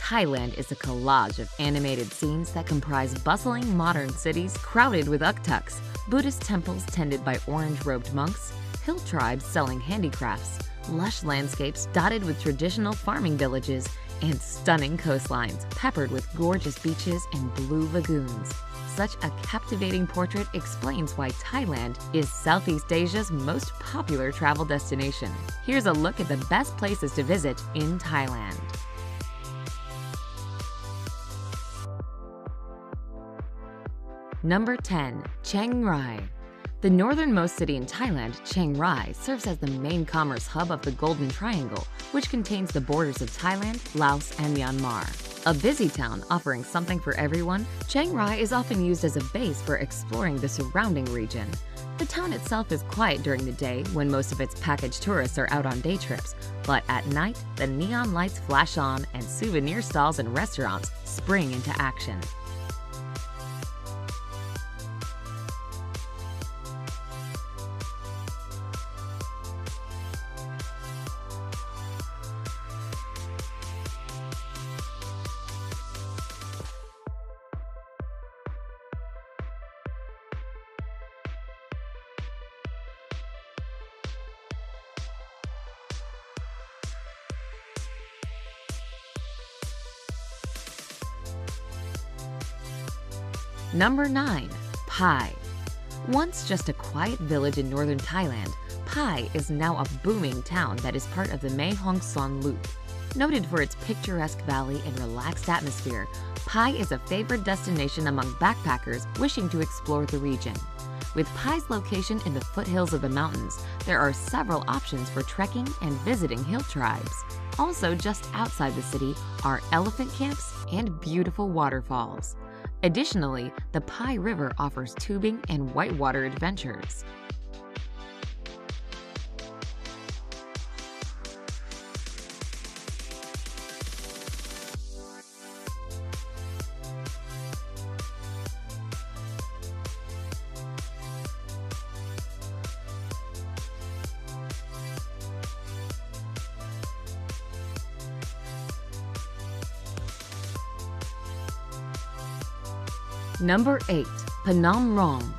Thailand is a collage of animated scenes that comprise bustling modern cities crowded with tuk-tuks, Buddhist temples tended by orange-robed monks, hill tribes selling handicrafts, lush landscapes dotted with traditional farming villages, and stunning coastlines peppered with gorgeous beaches and blue lagoons. Such a captivating portrait explains why Thailand is Southeast Asia's most popular travel destination. Here's a look at the best places to visit in Thailand. Number 10. Chiang Rai. The northernmost city in Thailand, Chiang Rai, serves as the main commerce hub of the Golden Triangle, which contains the borders of Thailand, Laos, and Myanmar. A busy town offering something for everyone, Chiang Rai is often used as a base for exploring the surrounding region. The town itself is quiet during the day when most of its package tourists are out on day trips, but at night, the neon lights flash on and souvenir stalls and restaurants spring into action. Number 9. Pai. Once just a quiet village in northern Thailand, Pai is now a booming town that is part of the Mae Hong Son Loop. Noted for its picturesque valley and relaxed atmosphere, Pai is a favored destination among backpackers wishing to explore the region. With Pai's location in the foothills of the mountains, there are several options for trekking and visiting hill tribes. Also just outside the city are elephant camps and beautiful waterfalls. Additionally, the Pai River offers tubing and whitewater adventures. Number 8. Phnom Rong.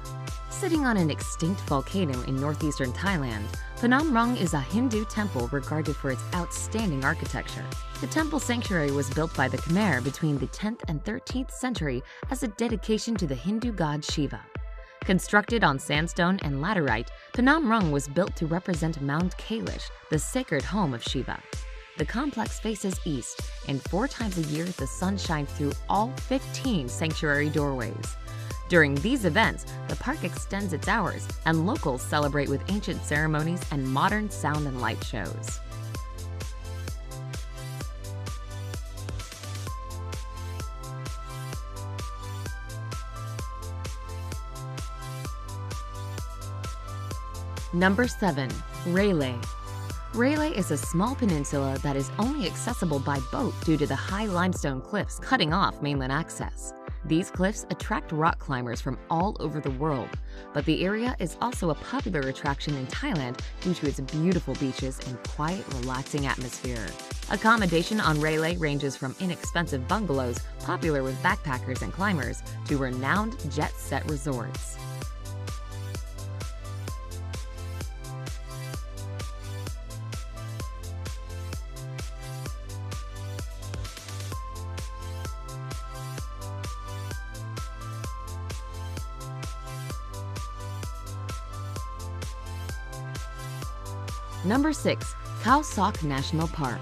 Sitting on an extinct volcano in northeastern Thailand, Phnom Rong is a Hindu temple regarded for its outstanding architecture. The temple sanctuary was built by the Khmer between the 10th and 13th century as a dedication to the Hindu god Shiva. Constructed on sandstone and laterite, Phnom Rong was built to represent Mount Kailash, the sacred home of Shiva. The complex faces east, and 4 times a year the sun shines through all 15 sanctuary doorways. During these events, the park extends its hours, and locals celebrate with ancient ceremonies and modern sound and light shows. Number 7. Railay. Railay is a small peninsula that is only accessible by boat due to the high limestone cliffs cutting off mainland access. These cliffs attract rock climbers from all over the world, but the area is also a popular attraction in Thailand due to its beautiful beaches and quiet, relaxing atmosphere. Accommodation on Railay ranges from inexpensive bungalows popular with backpackers and climbers to renowned jet-set resorts. Number 6. Khao Sok National Park.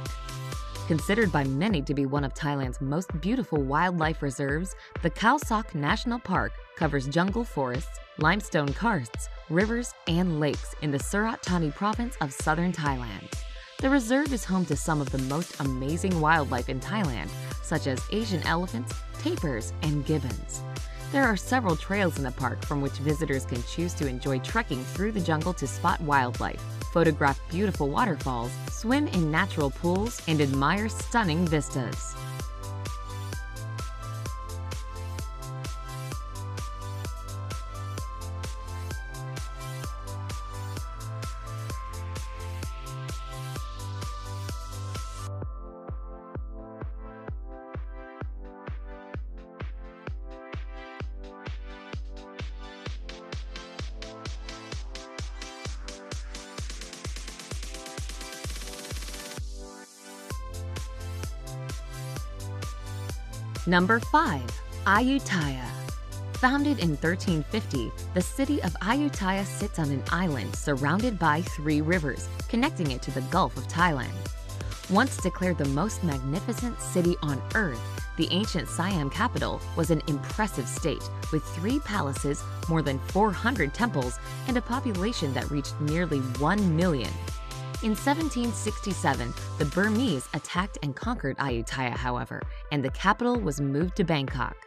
Considered by many to be one of Thailand's most beautiful wildlife reserves, the Khao Sok National Park covers jungle forests, limestone karsts, rivers, and lakes in the Surat Thani province of southern Thailand. The reserve is home to some of the most amazing wildlife in Thailand, such as Asian elephants, tapirs, and gibbons. There are several trails in the park from which visitors can choose to enjoy trekking through the jungle to spot wildlife, photograph beautiful waterfalls, swim in natural pools, and admire stunning vistas. Number 5. Ayutthaya. Founded in 1350, the city of Ayutthaya sits on an island surrounded by 3 rivers, connecting it to the Gulf of Thailand. Once declared the most magnificent city on earth, the ancient Siam capital was an impressive state with 3 palaces, more than 400 temples, and a population that reached nearly 1 million. In 1767, the Burmese attacked and conquered Ayutthaya, however, and the capital was moved to Bangkok.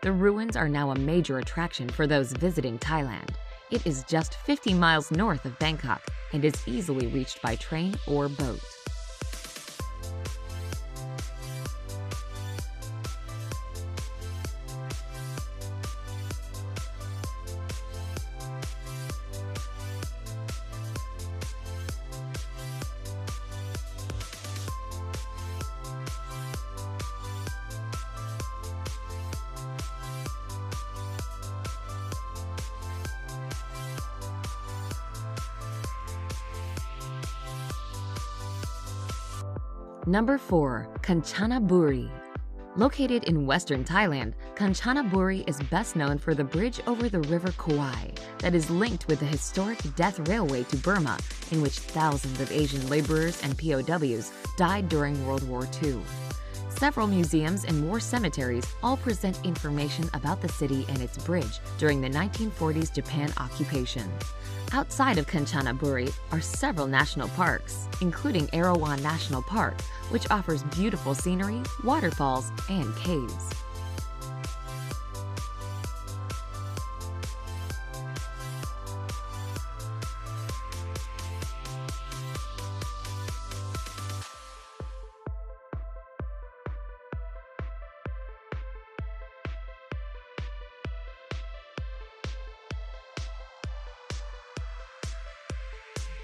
The ruins are now a major attraction for those visiting Thailand. It is just 50 miles north of Bangkok and is easily reached by train or boat. Number 4. Kanchanaburi. Located in western Thailand, Kanchanaburi is best known for the bridge over the river Kauai that is linked with the historic Death Railway to Burma, in which thousands of Asian laborers and POWs died during World War II. Several museums and war cemeteries all present information about the city and its bridge during the 1940s Japan occupation. Outside of Kanchanaburi are several national parks, including Erawan National Park, which offers beautiful scenery, waterfalls, and caves.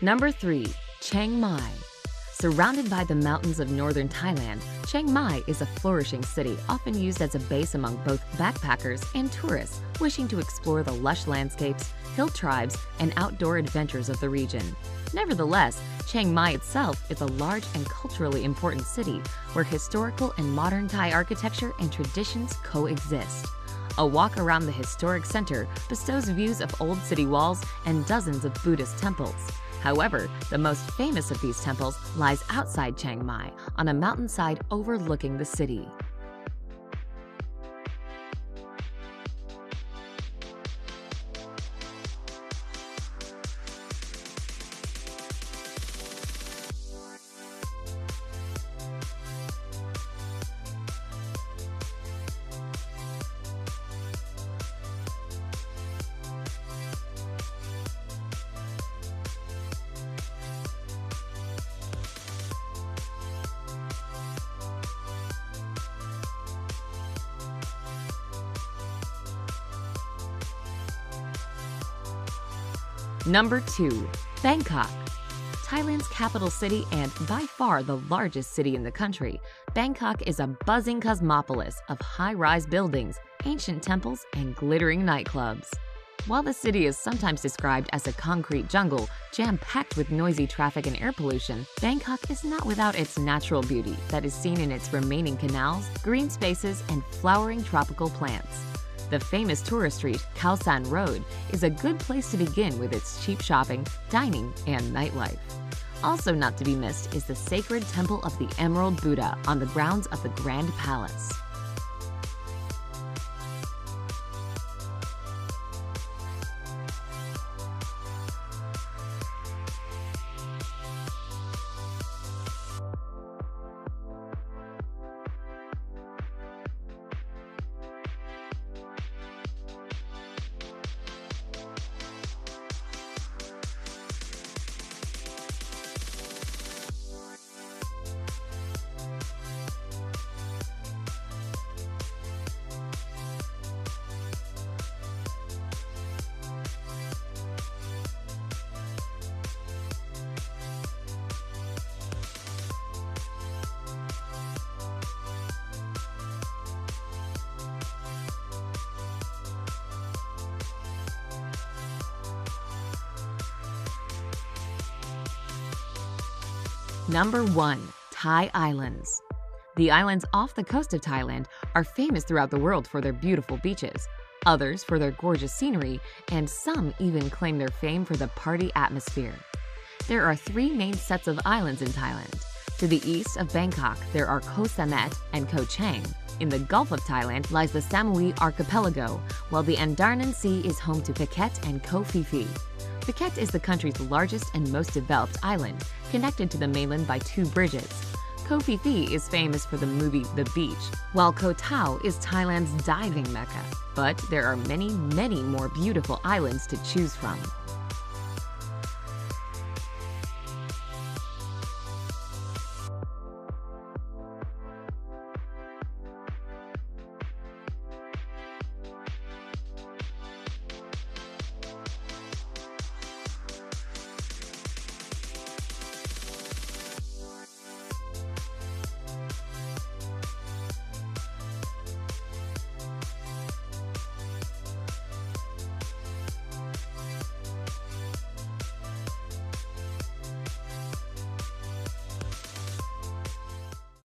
Number 3. Chiang Mai. Surrounded by the mountains of northern Thailand, Chiang Mai is a flourishing city often used as a base among both backpackers and tourists wishing to explore the lush landscapes, hill tribes, and outdoor adventures of the region. Nevertheless, Chiang Mai itself is a large and culturally important city where historical and modern Thai architecture and traditions coexist. A walk around the historic center bestows views of old city walls and dozens of Buddhist temples. However, the most famous of these temples lies outside Chiang Mai on a mountainside overlooking the city. Number 2. Bangkok. Thailand's capital city and by far the largest city in the country, Bangkok is a buzzing cosmopolis of high-rise buildings, ancient temples, and glittering nightclubs. While the city is sometimes described as a concrete jungle, jam-packed with noisy traffic and air pollution, Bangkok is not without its natural beauty that is seen in its remaining canals, green spaces, and flowering tropical plants. The famous tourist street, Khao San Road, is a good place to begin with its cheap shopping, dining, and nightlife. Also not to be missed is the sacred Temple of the Emerald Buddha on the grounds of the Grand Palace. Number 1. Thai Islands. The islands off the coast of Thailand are famous throughout the world for their beautiful beaches, others for their gorgeous scenery, and some even claim their fame for the party atmosphere. There are 3 main sets of islands in Thailand. To the east of Bangkok, there are Koh Samet and Koh Chang. In the Gulf of Thailand lies the Samui Archipelago, while the Andaman Sea is home to Phuket and Koh Phi Phi. Phuket is the country's largest and most developed island, connected to the mainland by 2 bridges. Koh Phi Phi is famous for the movie The Beach, while Koh Tao is Thailand's diving mecca. But there are many more beautiful islands to choose from.